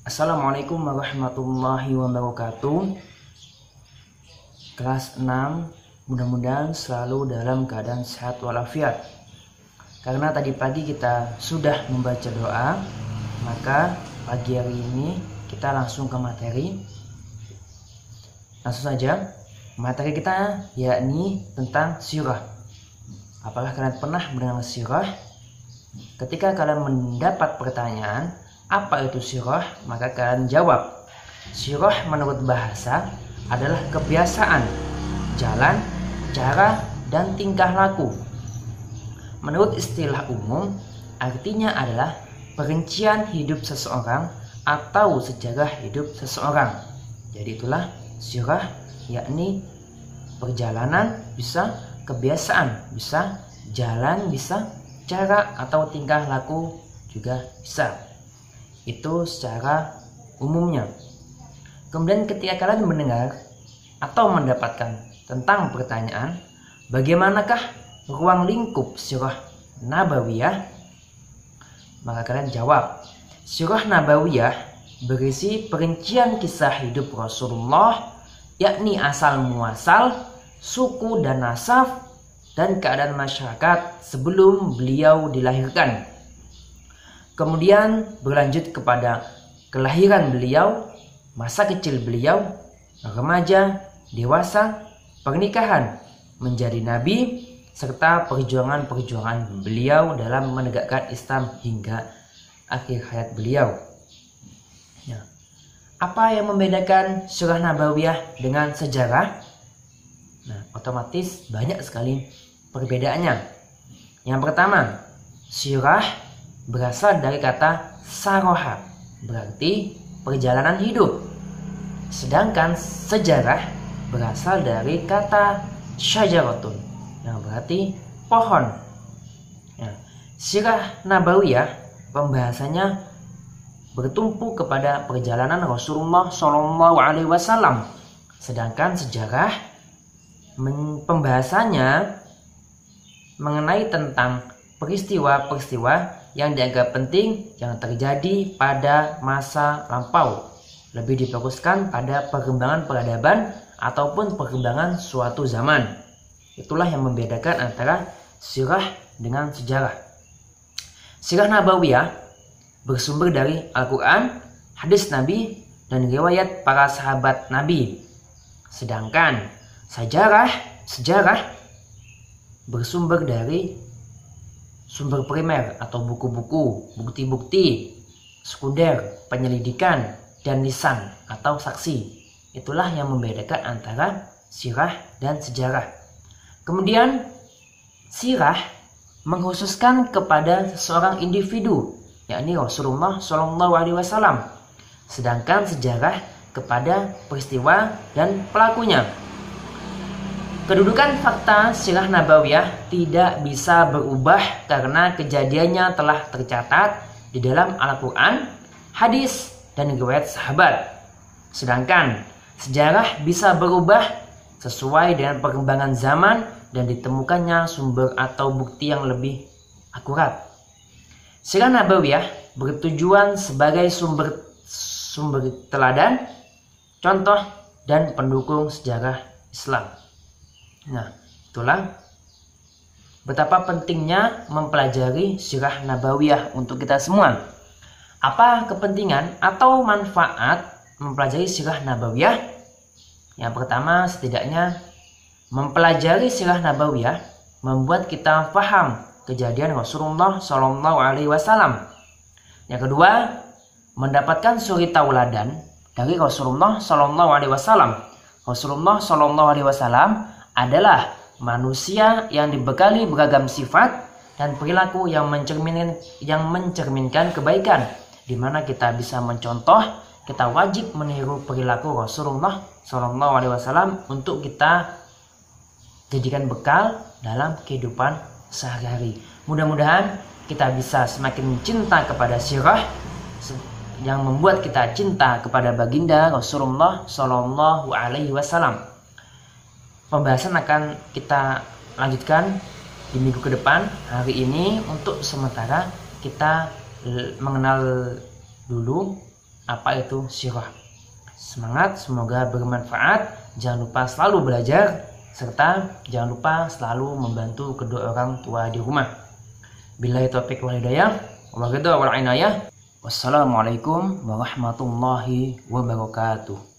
Assalamualaikum warahmatullahi wabarakatuh. Kelas 6, mudah-mudahan selalu dalam keadaan sehat walafiat. Karena tadi pagi kita sudah membaca doa, maka pagi hari ini kita langsung ke materi. Langsung saja, materi kita yakni tentang sirah. Apakah kalian pernah mendengar sirah? Ketika kalian mendapat pertanyaan, apa itu sirah? Maka kalian jawab. Sirah menurut bahasa adalah kebiasaan, jalan, cara, dan tingkah laku. Menurut istilah umum, artinya adalah perincian hidup seseorang atau sejarah hidup seseorang. Jadi itulah sirah, yakni perjalanan, bisa kebiasaan, bisa jalan, bisa cara atau tingkah laku juga bisa. Itu secara umumnya. Kemudian ketika kalian mendengar atau mendapatkan tentang pertanyaan, bagaimanakah ruang lingkup sirah nabawiyah? Maka kalian jawab, sirah nabawiyah berisi perincian kisah hidup Rasulullah, yakni asal muasal, suku dan nasab, dan keadaan masyarakat sebelum beliau dilahirkan. Kemudian berlanjut kepada kelahiran beliau, masa kecil beliau, remaja, dewasa, pernikahan, menjadi nabi, serta perjuangan-perjuangan beliau dalam menegakkan Islam hingga akhir hayat beliau. Ya. Apa yang membedakan sirah nabawiyah dengan sejarah? Nah, otomatis banyak sekali perbedaannya. Yang pertama, sirah berasal dari kata saroha, berarti perjalanan hidup. Sedangkan sejarah berasal dari kata syajaratun, yang berarti pohon. Ya. Sirah nabawiyah pembahasannya bertumpu kepada perjalanan Rasulullah SAW. Sedangkan sejarah pembahasannya mengenai tentang peristiwa-peristiwa yang dianggap penting yang terjadi pada masa lampau. Lebih difokuskan pada perkembangan peradaban ataupun perkembangan suatu zaman. Itulah yang membedakan antara sirah dengan sejarah. Sirah nabawiyah bersumber dari Al-Quran, hadis Nabi, dan riwayat para sahabat Nabi. Sedangkan sejarah bersumber dari sumber primer atau buku-buku, bukti-bukti, sekunder, penyelidikan, dan lisan atau saksi. Itulah yang membedakan antara sirah dan sejarah. Kemudian sirah mengkhususkan kepada seseorang individu, yakni Rasulullah SAW. Sedangkan sejarah kepada peristiwa dan pelakunya. Kedudukan fakta sirah nabawiyah tidak bisa berubah karena kejadiannya telah tercatat di dalam Al-Quran, hadis, dan riwayat sahabat. Sedangkan sejarah bisa berubah sesuai dengan perkembangan zaman dan ditemukannya sumber atau bukti yang lebih akurat. Sirah nabawiyah bertujuan sebagai sumber teladan, contoh, dan pendukung sejarah Islam. Nah, itulah betapa pentingnya mempelajari sirah nabawiyah untuk kita semua. Apa kepentingan atau manfaat mempelajari sirah nabawiyah? Yang pertama, setidaknya mempelajari sirah nabawiyah membuat kita paham kejadian Rasulullah SAW. Yang kedua, mendapatkan suri tauladan dari Rasulullah SAW. Rasulullah SAW adalah manusia yang dibekali beragam sifat dan perilaku yang mencerminkan kebaikan, di mana kita bisa mencontoh, kita wajib meniru perilaku Rasulullah SAW untuk kita jadikan bekal dalam kehidupan sehari-hari. Mudah-mudahan kita bisa semakin cinta kepada sirah yang membuat kita cinta kepada baginda Rasulullah SAW. Pembahasan akan kita lanjutkan di minggu ke depan. Hari ini untuk sementara kita mengenal dulu apa itu sirah. Semangat, semoga bermanfaat. Jangan lupa selalu belajar, serta jangan lupa selalu membantu kedua orang tua di rumah. Billahi taufiq wal hidayah, wa ridha wal inayah. Wassalamualaikum warahmatullahi wabarakatuh.